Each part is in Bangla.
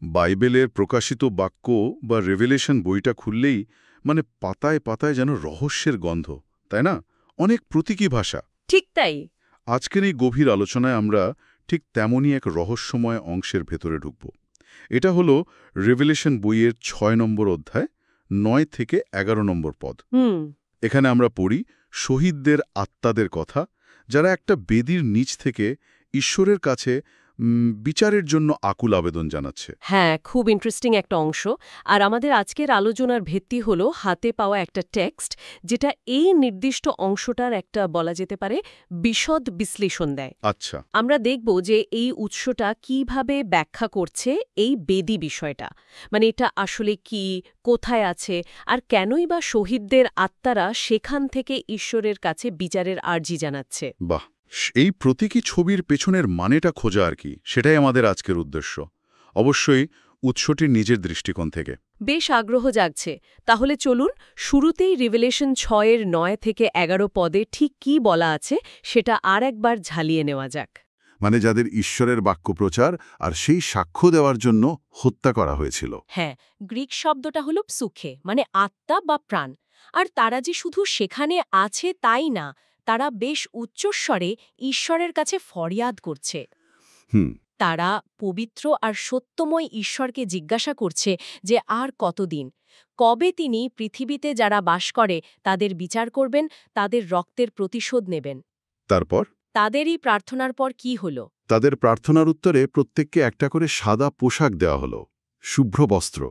বাইবেলের প্রকাশিত বাক্য বা রেভেলেশন বইটা খুললেই পাতায় পাতায় যেন রহস্যের গন্ধ, তাই না? অনেক প্রতীকী ভাষা। ঠিক তাই। আজকের এই গভীর আলোচনায় আমরা ঠিক তেমনই এক রহস্যময় অংশের ভেতরে ঢুকব। এটা হলো রেভেলেশন বইয়ের ৬ নম্বর অধ্যায়, ৯ থেকে ১১ নম্বর পদ। এখানে আমরা পড়ি শহীদদের আত্মাদের কথা, যারা একটা বেদির নিচ থেকে ঈশ্বরের কাছে বিচারের জন্য আকুল আবেদন জানাচ্ছে। হ্যাঁ, খুব ইন্টারেস্টিং একটা অংশ। আর আমাদের আজকের আলোচনার ভিত্তি হলো হাতে পাওয়া একটা টেক্সট, যেটা এই নির্দিষ্ট অংশটার একটা বলা যেতে পারে বিশদ বিশ্লেষণ দেয়। আচ্ছা, আমরা দেখব যে এই উৎসটা কিভাবে ব্যাখ্যা করছে এই বেদি বিষয়টা। এটা আসলে কি, কোথায় আছে, আর কেনই বা শহীদদের আত্মারা সেখান থেকে ঈশ্বরের কাছে বিচারের আর্জি জানাচ্ছে। বাহ! এই প্রতীকী ছবির পেছনের মানেটা খোঁজা আর কি, সেটাই আমাদের আজকের উদ্দেশ্য। অবশ্যই উৎসটির নিজের দৃষ্টিকোণ থেকে। বেশ আগ্রহ জাগছে। তাহলে চলুন শুরুতেই রিভেলেশন ৬-এর ৯ থেকে ১১ পদে ঠিক কি বলা আছে সেটা আর একবার ঝালিয়ে নেওয়া যাক। যাদের ঈশ্বরের বাক্য প্রচার আর সেই সাক্ষ্য দেওয়ার জন্য হত্যা করা হয়েছিল। হ্যাঁ, গ্রিক শব্দটা হলো সুখে, আত্মা বা প্রাণ। আর তারা যে শুধু সেখানে আছে তাই না, তারা বেশ উচ্চস্বরে ঈশ্বরের কাছে ফরিয়াদ করছে। তারা পবিত্র আর সত্যময় ঈশ্বরকে জিজ্ঞাসা করছে যে আর কতদিন, কবে তিনি পৃথিবীতে যারা বাস করে তাদের বিচার করবেন, তাদের রক্তের প্রতিশোধ নেবেন। তারপর তাদেরই প্রার্থনার পর কি হলো? তাদের প্রার্থনার উত্তরে প্রত্যেককে একটা করে সাদা পোশাক দেওয়া হলো, শুভ্র বস্ত্র,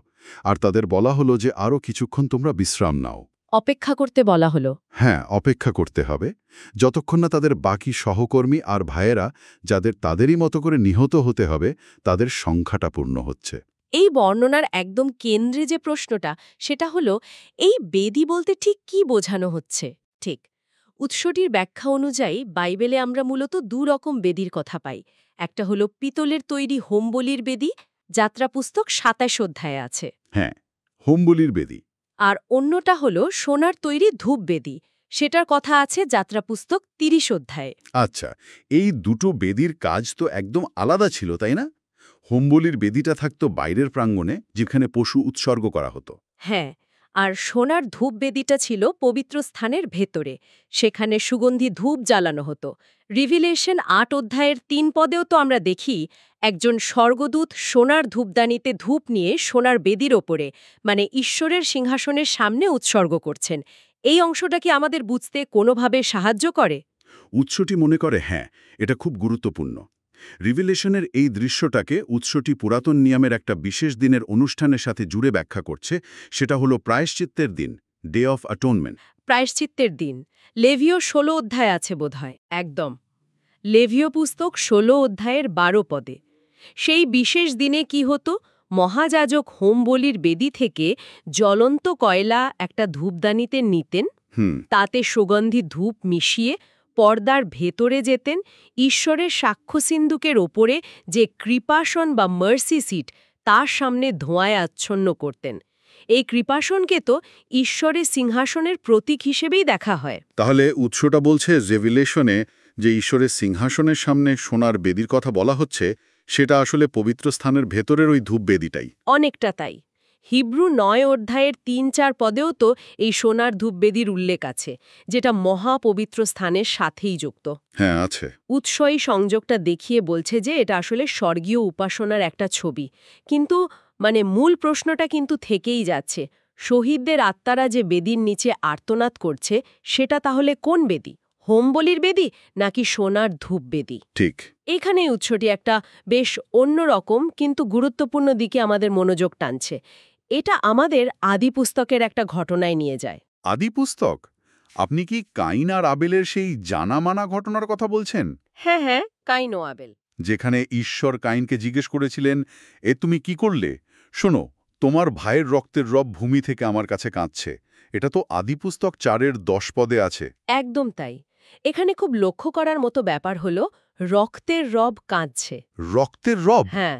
আর তাদের বলা হলো যে আরও কিছুক্ষণ তোমরা বিশ্রাম নাও। অপেক্ষা করতে বলা হলো। হ্যাঁ, অপেক্ষা করতে হবে, যতক্ষণ না তাদের বাকি সহকর্মী আর ভাইয়েরা, যাদের তাদেরই মতো করে নিহত হতে হবে, তাদের সংখ্যাটা পূর্ণ হচ্ছে। এই বর্ণনার একদম কেন্দ্রে যে প্রশ্নটা, সেটা হলো এই বেদি বলতে ঠিক কি বোঝানো হচ্ছে। ঠিক, উৎসটির ব্যাখ্যা অনুযায়ী বাইবেলে আমরা মূলত দুরকম বেদির কথা পাই। একটা হলো পিতলের তৈরি হোমবলির বেদি, যাত্রা পুস্তক ২৭ অধ্যায়ে আছে। হ্যাঁ, হোমবলির বেদি। আর অন্যটা হলো সোনার তৈরি ধূপ বেদি, সেটার কথা আছে যাত্রা পুস্তক ৩০ অধ্যায়ে। আচ্ছা, এই দুটো বেদির কাজ তো একদম আলাদা ছিল, তাই না? হোমবলির বেদিটা থাকতো বাইরের প্রাঙ্গণে, যেখানে পশু উৎসর্গ করা হতো। হ্যাঁ, আর সোনার ধূপ বেদিটা ছিল পবিত্র স্থানের ভেতরে, সেখানে সুগন্ধি ধূপ জ্বালানো হতো। রিভিলেশন ৮ অধ্যায়ের ৩ পদেও তো আমরা দেখি একজন স্বর্গদূত সোনার ধূপদানিতে ধূপ নিয়ে সোনার বেদির ওপরে, ঈশ্বরের সিংহাসনের সামনে উৎসর্গ করছেন। এই অংশটা কি আমাদের বুঝতে কোনোভাবে সাহায্য করে? উৎসটি মনে করে হ্যাঁ, এটা খুব গুরুত্বপূর্ণ। রিভিলেশনের এই দৃশ্যটাকে উৎসটি পুরাতন নিয়মের একটা বিশেষ দিনের অনুষ্ঠানের সাথে জুড়ে ব্যাখ্যা করছে। সেটা হলো প্রায়শ্চিত্তের দিন, ডে অফ অ্যাটোনমেন্ট। প্রায়শ্চিত্তের দিন লেভিয় ১৬ অধ্যায় আছে বোধহয়। একদম, লেভিয় পুস্তক ১৬ অধ্যায়ের ১২ পদে। সেই বিশেষ দিনে কি হতো? মহাযাজক হোমবলির বেদি থেকে জ্বলন্ত কয়লা একটা ধূপদানিতে নিতেন, তাতে সুগন্ধি ধূপ মিশিয়ে পর্দার ভেতরে যেতেন, ঈশ্বরের সাক্ষ্যসিন্ধুকের ওপরে যে কৃপাসন বা মার্সি সিট, তার সামনে ধোঁয়ায় আচ্ছন্ন করতেন। এই কৃপাসনকে তো ঈশ্বরের সিংহাসনের প্রতীক হিসেবেই দেখা হয়। তাহলে উৎসটা বলছে রেভিলেশনে যে ঈশ্বরের সিংহাসনের সামনে সোনার বেদির কথা বলা হচ্ছে, সেটা আসলে পবিত্র স্থানের ভেতরের ওই ধূপ বেদিটাই। অনেকটা তাই। হিব্রু ৯ অধ্যায়ের ৩-৪ পদেও তো এই সোনার ধূপবেদির উল্লেখ আছে, যেটা মহাপবিত্র স্থানের সাথেই যুক্ত। হ্যাঁ, আছে। উৎসই সংযোগটা দেখিয়ে বলছে যে এটা আসলে স্বর্গীয় উপাসনার একটা ছবি। কিন্তু মূল প্রশ্নটা কিন্তু থেকেই যাচ্ছে, শহীদদের আত্মারা যে বেদির নিচে আর্তনাদ করছে, সেটা তাহলে কোন বেদি? হোমবলির বেদি নাকি সোনার ধূপ বেদি? ঠিক। এখানেই উৎসটি একটা বেশ অন্যরকম কিন্তু গুরুত্বপূর্ণ দিকে আমাদের মনোযোগ টানছে। এটা আমাদের আদি পুস্তকের একটা ঘটনায় নিয়ে যায়। আদি পুস্তক? আপনি কি কাইন আর আবেলের সেই জানা-মানা ঘটনার কথা বলছেন? হ্যাঁ হ্যাঁ, কাইন ও আবেল। যেখানে ঈশ্বর কাইনকে জিজ্ঞেস করেছিলেন, এ তুমি কি করলে? শোনো, তোমার ভাইয়ের রক্তের রব ভূমি থেকে আমার কাছে কাঁদছে। এটা তো আদি পুস্তক ৪-এর ১০ পদে আছে। একদম তাই। এখানে খুব লক্ষ্য করার মতো ব্যাপার হলো রক্তের রব কাঁদছে। রক্তের রব? হ্যাঁ,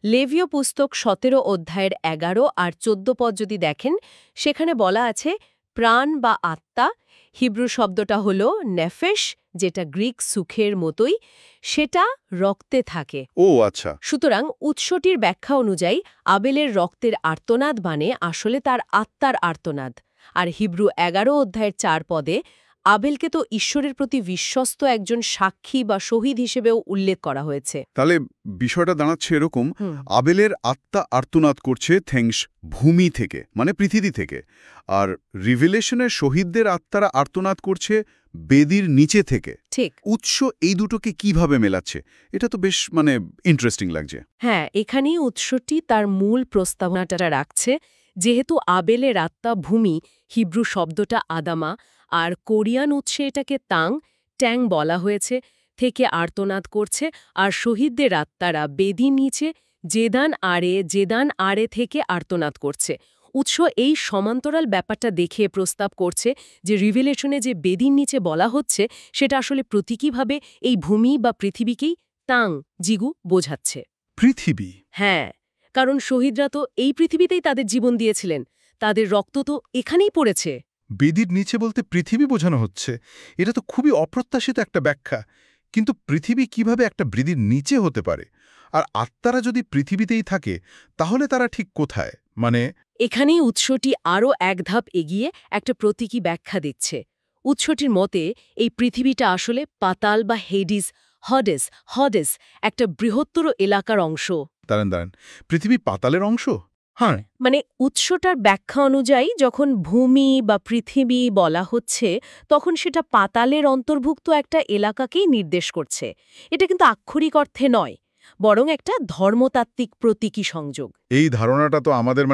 লেভীয় পুস্তক ১৭ অধ্যায়ের ১১ আর ১৪ পদ যদি দেখেন, সেখানে বলা আছে প্রাণ বা আত্মা। হিব্রু শব্দটা হলো নেফেশ, যেটা গ্রিক সুখের মতোই, সেটা রক্তে থাকে। ও আচ্ছা। সুতরাং উৎসটির ব্যাখ্যা অনুযায়ী আবেলের রক্তের আর্তনাদ মানে আসলে তার আত্মার আর্তনাদ। আর হিব্রু 11 অধ্যায়ের 4 পদে আবেলকে তো ঈশ্বরের প্রতি বিশ্বস্ত একজন সাক্ষী বা শহীদ হিসেবেও উল্লেখ করা হয়েছে। তাহলে বিষয়টা দাঁড়াচ্ছে এরকম, হুম। আবেলের আত্মা আর্তনাদ করছে থ্যাংকস ভূমি থেকে, মানে পৃথিবী থেকে, আর রিভিলেশনের শহীদদের আত্মারা আর্তনাদ করছে বেদির নিচে থেকে। ঠিক। উৎস এই দুটোকে কিভাবে মেলাচ্ছে, এটা তো বেশ ইন্টারেস্টিং লাগছে। হ্যাঁ, এখানেই উৎসটি তার মূল প্রস্তাবনাটা রাখছে। যেহেতু আবেলের আত্মা ভূমি, হিব্রু শব্দটা আদামা, আর কোরিয়ান উৎসে এটাকে ট্যাং বলা হয়েছে, থেকে আর্তনাদ করছে, আর শহীদদের আত্মারা বেদির নিচে জেদান আরে থেকে আর্তনাদ করছে। উৎস এই সমান্তরাল ব্যাপারটা দেখে প্রস্তাব করছে যে রিভিলেশনে যে বেদির নিচে বলা হচ্ছে সেটা আসলে প্রতীকীভাবে এই ভূমি বা পৃথিবীকেই জিগু বোঝাচ্ছে। পৃথিবী? হ্যাঁ, কারণ শহীদরা তো এই পৃথিবীতেই তাদের জীবন দিয়েছিলেন, তাদের রক্ত তো এখানেই পড়েছে। বেদির নিচে বলতে পৃথিবী বোঝানো হচ্ছে। এটা তো খুবই অপ্রত্যাশিত একটা ব্যাখ্যা। কিন্তু পৃথিবী কিভাবে একটা বেদির নিচে হতে পারে? আর আত্মারা যদি পৃথিবীতেই থাকে তাহলে তারা ঠিক কোথায়? মানে এখানেই উৎসটি আরও এক ধাপ এগিয়ে একটা প্রতীকী ব্যাখ্যা দিচ্ছে। উৎসটির মতে এই পৃথিবীটা আসলে পাতাল বা হডেস একটা বৃহত্তর এলাকার অংশ। দাঁড়ান, পৃথিবী পাতালের অংশ? হ্যাঁ। মানে উৎসটার ব্যাখ্যা অনুযায়ী যখন ভূমি বা পৃথিবী বলা হচ্ছে তখন সেটা পাতালের অন্তর্ভুক্ত একটা এলাকাকেই নির্দেশ করছে। এটা কিন্তু আক্ষরিক অর্থে নয়, বরং একটা ধর্মতাত্ত্বিক প্রতীকী সংযোগ। এই ধারণাটা তো আমাদের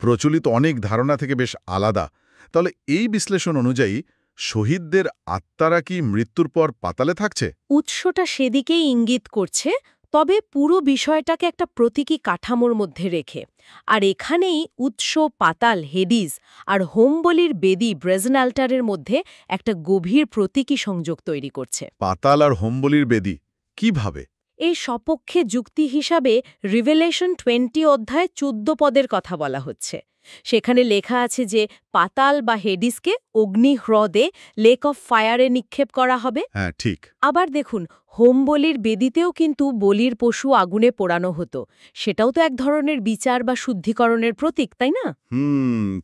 প্রচলিত অনেক ধারণা থেকে বেশ আলাদা। তাহলে এই বিশ্লেষণ অনুযায়ী শহীদদের আত্মারা কি মৃত্যুর পর পাতালে থাকছে? উৎসটা সেদিকেই ইঙ্গিত করছে, তবে পুরো বিষয়টাকে একটা প্রতীকী কাঠামোর মধ্যে রেখে। আর এখানেই উৎস পাতাল হেডিস আর হোমবলির বেদি ব্রেজন অ্যাল্টারের মধ্যে একটা গভীর প্রতীকী সংযোগ তৈরি করছে। পাতাল আর হোমবলির বেদি কিভাবে? এই সপক্ষে যুক্তি হিসাবে রিভেলেশন 20 অধ্যায় 14 পদের কথা বলা হচ্ছে। সেখানে লেখা আছে যে পাতাল বা হেডিসকে অগ্নিহ্রদে লেক অফ ফায়ারে নিক্ষেপ করা হবে। হ্যাঁ, ঠিক। আবার দেখুন, হোম বলির বেদিতেও কিন্তু বলির পশু আগুনে পোড়ানো হতো। সেটাও তো এক ধরনের বিচার বা শুদ্ধিকরণের প্রতীক, তাই না?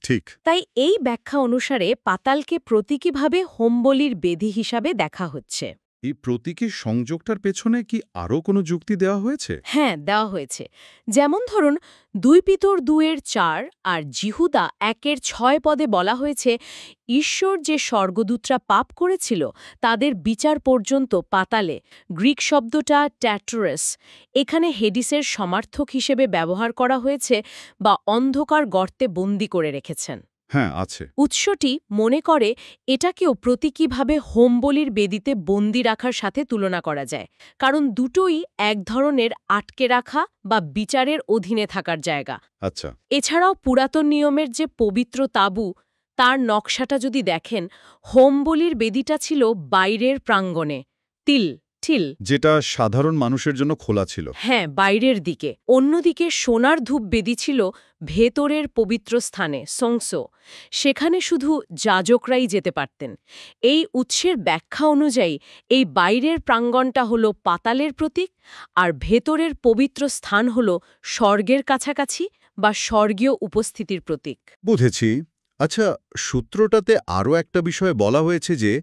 ঠিক। তাই এই ব্যাখ্যা অনুসারে পাতালকে প্রতীকীভাবে হোম বলির বেদি হিসাবে দেখা হচ্ছে। এই প্রতীকী সংযোগটার পেছনে কি আরও কোনো যুক্তি দেওয়া হয়েছে? হ্যাঁ, দেওয়া হয়েছে। যেমন ধরুন 2 পিতর 2:4 আর জিহুদা 1:6 পদে বলা হয়েছে ঈশ্বর যে স্বর্গদূতরা পাপ করেছিল তাদের বিচার পর্যন্ত পাতালে। গ্রিক শব্দটা ট্যাট্রোরেস এখানে হেডিসের সমার্থক হিসেবে ব্যবহার করা হয়েছে, বা অন্ধকার গর্তে বন্দী করে রেখেছেন। হ্যাঁ, আছে। উৎসটি মনে করে এটাকেও প্রতীকীভাবে হোমবলির বেদিতে বন্দি রাখার সাথে তুলনা করা যায়, কারণ দুটোই এক ধরনের আটকে রাখা বা বিচারের অধীনে থাকার জায়গা। আচ্ছা। এছাড়াও পুরাতন নিয়মের যে পবিত্র তাঁবু, তার নকশাটা যদি দেখেন, হোমবলির বেদিটা ছিল বাইরের প্রাঙ্গণে, ঠিল, যেটা সাধারণ মানুষের জন্য খোলা ছিল। হ্যাঁ, বাইরের দিকে। অন্যদিকে সোনার ধূপ বেদি ছিল ভেতরের পবিত্র স্থানে, সংসো। সেখানে শুধু যাজকরাই যেতে পারতেন। এই উৎসের ব্যাখ্যা অনুযায়ী এই বাইরের প্রাঙ্গণটা হল পাতালের প্রতীক, আর ভেতরের পবিত্র স্থান হল স্বর্গের কাছাকাছি বা স্বর্গীয় উপস্থিতির প্রতীক। বুঝেছি। আচ্ছা, সূত্রটাতে আরও একটা বিষয় বলা হয়েছে যে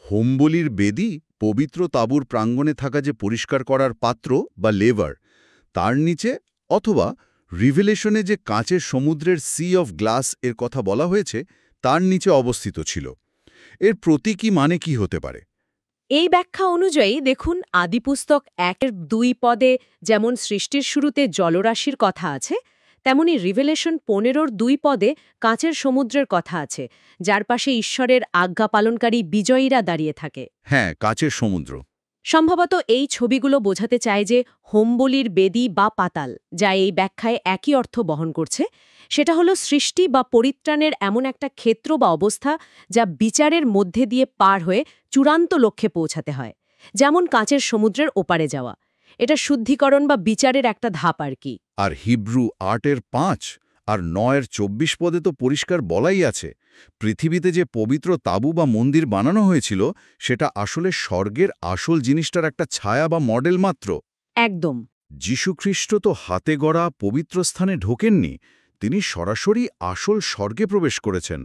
হোমবলির বেদি পবিত্র তাঁবুর প্রাঙ্গণে থাকা যে পরিষ্কার করার পাত্র বা লেভার, তার নিচে, অথবা রিভেলেশনে যে কাঁচের সমুদ্রের সি অফ গ্লাস এর কথা বলা হয়েছে তার নিচে অবস্থিত ছিল। এর প্রতীকী মানে কি হতে পারে? এই ব্যাখ্যা অনুযায়ী দেখুন, আদিপুস্তক 1:2 পদে যেমন সৃষ্টির শুরুতে জলরাশির কথা আছে, তেমনি রিভেলেশন 15:2 পদে কাঁচের সমুদ্রের কথা আছে, যার পাশে ঈশ্বরের আজ্ঞা পালনকারী বিজয়ীরা দাঁড়িয়ে থাকে। হ্যাঁ, কাঁচের সমুদ্র। সম্ভবত এই ছবিগুলো বোঝাতে চায় যে হোমবলির বেদি বা পাতাল, যা এই ব্যাখ্যায় একই অর্থ বহন করছে, সেটা হলো সৃষ্টি বা পরিত্রাণের এমন একটা ক্ষেত্র বা অবস্থা যা বিচারের মধ্যে দিয়ে পার হয়ে চূড়ান্ত লক্ষ্যে পৌঁছাতে হয়, যেমন কাঁচের সমুদ্রের ওপারে যাওয়া। এটা শুদ্ধিকরণ বা বিচারের একটা ধাপ আর কি। আর হিব্রু 8:5 আর 9-24 পদে তো পরিষ্কার বলাই আছে, পৃথিবীতে যে পবিত্র তাঁবু বা মন্দির বানানো হয়েছিল সেটা আসলে স্বর্গের আসল জিনিসটার একটা ছায়া বা মডেল মাত্র। একদম। যীশুখ্রিস্ট তো হাতে গড়া পবিত্র স্থানে ঢোকেননি, তিনি সরাসরি আসল স্বর্গে প্রবেশ করেছেন।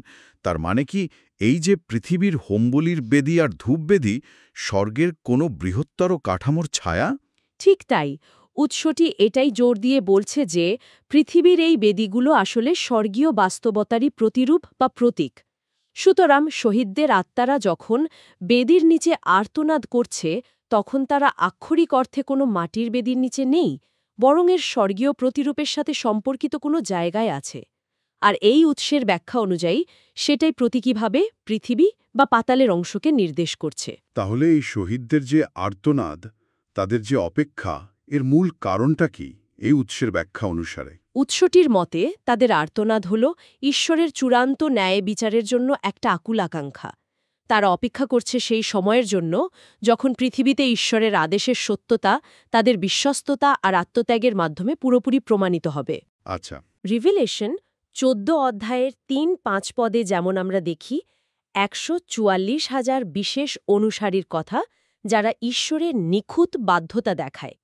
তার মানে কি এই যে পৃথিবীর হোমবলির বেদী আর ধূপবেদী স্বর্গের কোনো বৃহত্তর কাঠামোর ছায়া? ঠিক তাই, উৎসটি এটাই জোর দিয়ে বলছে যে পৃথিবীর এই বেদিগুলো আসলে স্বর্গীয় বাস্তবতারই প্রতিরূপ বা প্রতীক। সুতরাং শহীদদের আত্মারা যখন বেদির নিচে আর্তনাদ করছে, তখন তারা আক্ষরিক অর্থে কোনো মাটির বেদির নিচে নেই, বরং এর স্বর্গীয় প্রতিরূপের সাথে সম্পর্কিত কোনো জায়গায় আছে। আর এই উৎসের ব্যাখ্যা অনুযায়ী সেটাই প্রতীকীভাবে পৃথিবী বা পাতালের অংশকে নির্দেশ করছে। তাহলে এই শহীদদের যে আর্তনাদ, তাদের যে অপেক্ষা, এর মূল কারণটা কি এই উৎসের ব্যাখ্যা অনুসারে? উৎসটির মতে তাদের আর্তনাদ হল ঈশ্বরের চূড়ান্ত ন্যায় বিচারের জন্য একটা আকুল আকাঙ্ক্ষা। তারা অপেক্ষা করছে সেই সময়ের জন্য যখন পৃথিবীতে ঈশ্বরের আদেশের সত্যতা তাদের বিশ্বস্ততা আর আত্মত্যাগের মাধ্যমে পুরোপুরি প্রমাণিত হবে। আচ্ছা। রিভিলেশন 14 অধ্যায়ের 3-5 পদে যেমন আমরা দেখি 144,000 বিশেষ অনুসারীর কথা, যারা ঈশ্বরের নিখুঁত বাধ্যতা দেখায়।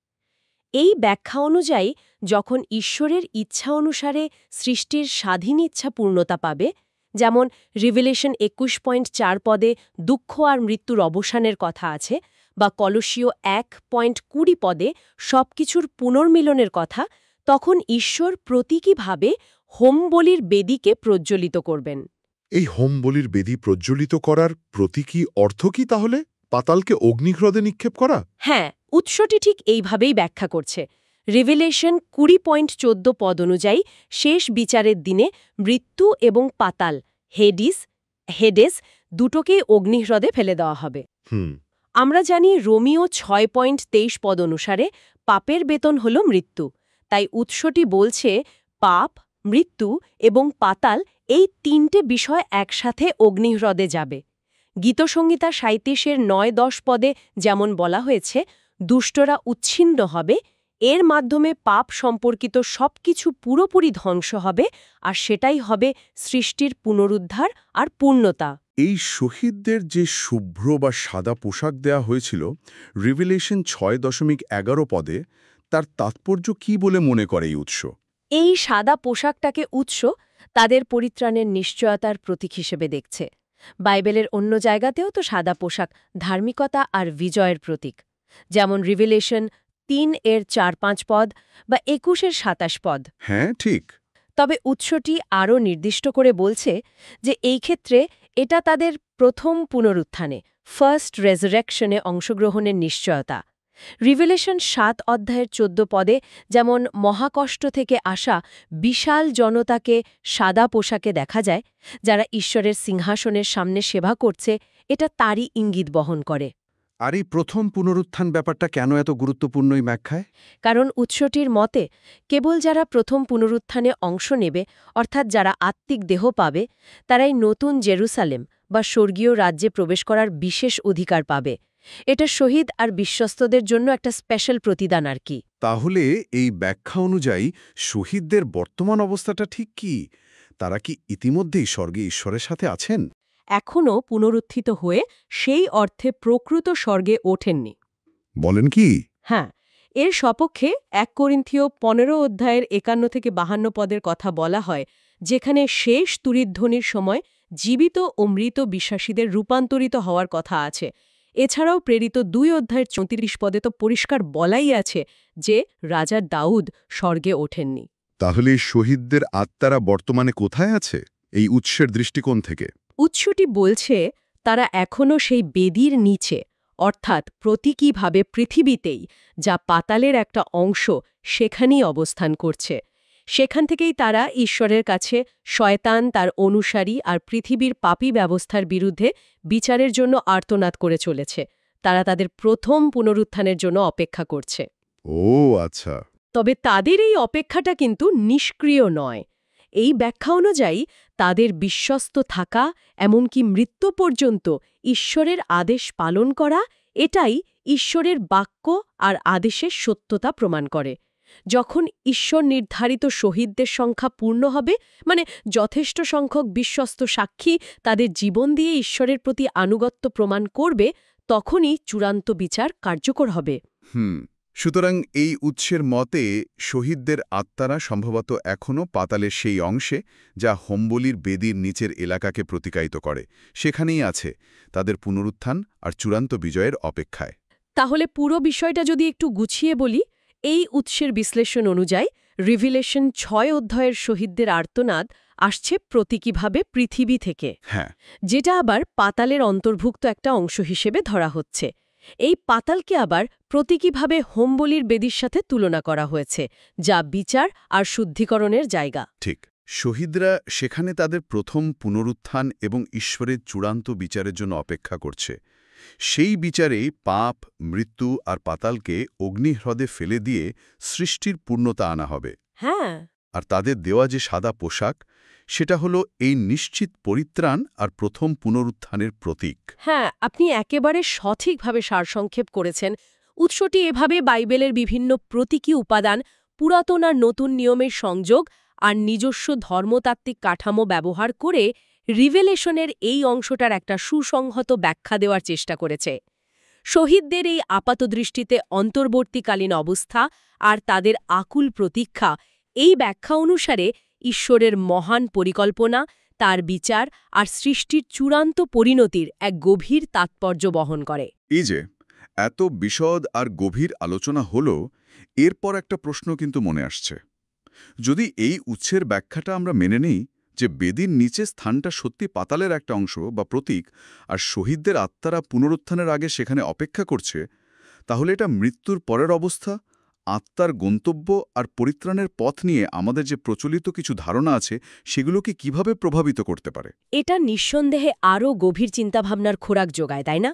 এই ব্যাখ্যা অনুযায়ী যখন ঈশ্বরের ইচ্ছা অনুসারে সৃষ্টির স্বাধীন ইচ্ছা পূর্ণতা পাবে, যেমন রিভিলেশন 21.4 পদে দুঃখ আর মৃত্যুর অবসানের কথা আছে, বা কলসীয় 1.20 পদে সবকিছুর পুনর্মিলনের কথা, তখন ঈশ্বর প্রতীকীভাবে হোমবলির বেদিকে প্রজ্জ্বলিত করবেন। এই হোমবলির বেদি প্রজ্জ্বলিত করার প্রতীকী অর্থ কি তাহলে? পাতালকে অগ্নিহ্রদে নিক্ষেপ করা? হ্যাঁ, উৎসটি ঠিক এইভাবেই ব্যাখ্যা করছে। রিভিলেশন 20.14 পদ অনুযায়ী শেষ বিচারের দিনে মৃত্যু এবং পাতাল, হেডেস দুটোকেই অগ্নিহ্রদে ফেলে দেওয়া হবে। আমরা জানি রোমিও 6.23 পদ অনুসারে পাপের বেতন হল মৃত্যু। তাই উৎসটি বলছে পাপ, মৃত্যু এবং পাতাল এই তিনটে বিষয় একসাথে অগ্নিহ্রদে যাবে। গীতসংহিতা 37-এর 9-10 পদে যেমন বলা হয়েছে, দুষ্টরা উচ্ছিন্ন হবে, এর মাধ্যমে পাপ সম্পর্কিত সবকিছু পুরোপুরি ধ্বংস হবে, আর সেটাই হবে সৃষ্টির পুনরুদ্ধার আর পূর্ণতা। এই শহীদদের যে শুভ্র বা সাদা পোশাক দেয়া হয়েছিল রিভিলেশন 6.11 পদে, তার তাৎপর্য কি বলে মনে করে এই উৎস? এই সাদা পোশাকটাকে উৎস তাদের পরিত্রাণের নিশ্চয়তার প্রতীক হিসেবে দেখছে। বাইবেলের অন্য জায়গাতেও তো সাদা পোশাক ধার্মিকতা আর বিজয়ের প্রতীক, যেমন রিভিলেশন 3-এর 4-5 পদ বা 21-এর 27 পদ। হ্যাঁ, ঠিক। তবে উৎসটি আরও নির্দিষ্ট করে বলছে যে এই ক্ষেত্রে এটা তাদের প্রথম পুনরুত্থানে, ফার্স্ট রেজারেকশনে অংশগ্রহণের নিশ্চয়তা। রিভিলেশন 7 অধ্যায়ের 14 পদে যেমন মহাকষ্ট থেকে আসা বিশাল জনতাকে সাদা পোশাকে দেখা যায়, যারা ঈশ্বরের সিংহাসনের সামনে সেবা করছে, এটা তারই ইঙ্গিত বহন করে। আর এই প্রথম পুনরুত্থান ব্যাপারটা কেন এত গুরুত্বপূর্ণ এই ব্যাখ্যায়? কারণ উৎসটির মতে কেবল যারা প্রথম পুনরুত্থানে অংশ নেবে, অর্থাৎ যারা আত্মিক দেহ পাবে, তারাই নতুন জেরুসালেম বা স্বর্গীয় রাজ্যে প্রবেশ করার বিশেষ অধিকার পাবে। এটা শহীদ আর বিশ্বস্তদের জন্য একটা স্পেশাল প্রতিদান আর কি। তাহলে এই ব্যাখ্যা অনুযায়ী শহীদদের বর্তমান অবস্থাটা ঠিক কি? তারা কি ইতিমধ্যেই স্বর্গে ঈশ্বরের সাথে আছেন? এখনও পুনরুত্থিত হয়ে সেই অর্থে প্রকৃত স্বর্গে ওঠেননি। বলেন কি? হ্যাঁ, এর সপক্ষে 1 করিন্থীয় 15 অধ্যায়ের 51-52 পদের কথা বলা হয়, যেখানে শেষ তুরিধ্বনির সময় জীবিত ও মৃত বিশ্বাসীদের রূপান্তরিত হওয়ার কথা আছে। এছাড়াও প্রেরিত 2 অধ্যায়ের 34 পদে তো পরিষ্কার বলাই আছে যে রাজা দাউদ স্বর্গে ওঠেননি। তাহলে এই শহীদদের আত্মারা বর্তমানে কোথায় আছে এই উৎসের দৃষ্টিকোণ থেকে? উৎসটি বলছে তারা এখনও সেই বেদির নিচে, অর্থাৎ প্রতীকীভাবে পৃথিবীতেই, যা পাতালের একটা অংশ, সেখানেই অবস্থান করছে। সেখান থেকেই তারা ঈশ্বরের কাছে শয়তান, তার অনুসারী আর পৃথিবীর পাপী ব্যবস্থার বিরুদ্ধে বিচারের জন্য আর্তনাদ করে চলেছে। তারা তাদের প্রথম পুনরুত্থানের জন্য অপেক্ষা করছে। ও আচ্ছা। তবে তাদের এই অপেক্ষাটা কিন্তু নিষ্ক্রিয় নয়। এই ব্যাখ্যা অনুযায়ী তাদের বিশ্বস্ত থাকা, এমনকি মৃত্যু পর্যন্ত ঈশ্বরের আদেশ পালন করা, এটাই ঈশ্বরের বাক্য আর আদেশের সত্যতা প্রমাণ করে। যখন ঈশ্বর নির্ধারিত শহীদদের সংখ্যা পূর্ণ হবে, মানে যথেষ্ট সংখ্যক বিশ্বস্ত সাক্ষী তাদের জীবন দিয়ে ঈশ্বরের প্রতি আনুগত্য প্রমাণ করবে, তখনই চূড়ান্ত বিচার কার্যকর হবে। সুতরাং এই উৎসের মতে শহীদদের আত্মারা সম্ভবত এখনও পাতালের সেই অংশে, যা হোমবলির বেদির নিচের এলাকাকে প্রতিকায়িত করে, সেখানেই আছে, তাদের পুনরুত্থান আর চূড়ান্ত বিজয়ের অপেক্ষায়। তাহলে পুরো বিষয়টা যদি একটু গুছিয়ে বলি, এই উৎসের বিশ্লেষণ অনুযায়ী রিভিলেশন 6 অধ্যায়ের শহীদদের আর্তনাদ আসছে প্রতীকীভাবে পৃথিবী থেকে, যেটা আবার পাতালের অন্তর্ভুক্ত একটা অংশ হিসেবে ধরা হচ্ছে। এই পাতালকে আবার প্রতীকীভাবে হোমবলির বেদির সাথে তুলনা করা হয়েছে, যা বিচার আর শুদ্ধিকরণের জায়গা। ঠিক, শহীদরা সেখানে তাদের প্রথম পুনরুত্থান এবং ঈশ্বরের চূড়ান্ত বিচারের জন্য অপেক্ষা করছে। সেই বিচারেই পাপ, মৃত্যু আর পাতালকে অগ্নিহ্রদে ফেলে দিয়ে সৃষ্টির পূর্ণতা আনা হবে। আর তাদের দেওয়া যে সাদা পোশাক, সেটা হলো এই নিশ্চিত পরিত্রাণ আর প্রথম পুনরুত্থানের প্রতীক। আপনি একেবারে সঠিকভাবে সারসংক্ষেপ করেছেন। উৎসটি এভাবে বাইবেলের বিভিন্ন প্রতীকী উপাদান, পুরাতন আর নতুন নিয়মের সংযোগ আর নিজস্ব ধর্মতাত্ত্বিক কাঠামো ব্যবহার করে রিভেলেশনের এই অংশটার একটা সুসংহত ব্যাখ্যা দেওয়ার চেষ্টা করেছে। শহীদদের এই আপাতদৃষ্টিতে অন্তর্বর্তীকালীন অবস্থা আর তাদের আকুল প্রতীক্ষা, এই ব্যাখ্যা অনুসারে ঈশ্বরের মহান পরিকল্পনা, তার বিচার আর সৃষ্টির চূড়ান্ত পরিণতির এক গভীর তাৎপর্য বহন করে। এই যে এত বিশদ আর গভীর আলোচনা হলো, এরপর একটা প্রশ্ন কিন্তু মনে আসছে। যদি এই উৎসের ব্যাখ্যাটা আমরা মেনে নিই যে বেদির নিচে স্থানটা সত্যি পাতালের একটা অংশ বা প্রতীক, আর শহীদদের আত্মারা পুনরুত্থানের আগে সেখানে অপেক্ষা করছে, তাহলে এটা মৃত্যুর পরের অবস্থা, আত্মার গন্তব্য আর পরিত্রাণের পথ নিয়ে আমাদের যে প্রচলিত কিছু ধারণা আছে, সেগুলোকে কিভাবে প্রভাবিত করতে পারে? এটা নিঃসন্দেহে আরও গভীর চিন্তাভাবনার খোরাক যোগায়, তাই না?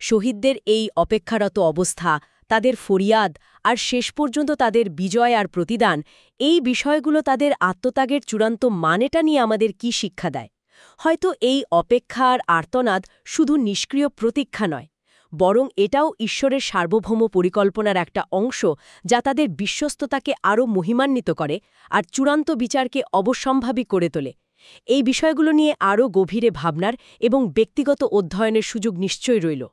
শহীদদের এই অপেক্ষারত অবস্থা, তাদের ফরিয়াদ আর শেষ পর্যন্ত তাদের বিজয় আর প্রতিদান, এই বিষয়গুলো তাদের আত্মত্যাগের চূড়ান্ত মানেটা নিয়ে আমাদের কি শিক্ষা দেয়? হয়তো এই অপেক্ষা আর আর্তনাদ শুধু নিষ্ক্রিয় প্রতীক্ষা নয়, বরং এটাও ঈশ্বরের সার্বভৌম পরিকল্পনার একটা অংশ, যা তাদের বিশ্বস্ততাকে আরও মহিমান্বিত করে আর চূড়ান্ত বিচারকে অবশ্যম্ভাবী করে তোলে। এই বিষয়গুলো নিয়ে আরও গভীরে ভাবনার এবং ব্যক্তিগত অধ্যয়নের সুযোগ নিশ্চয়ই রইল।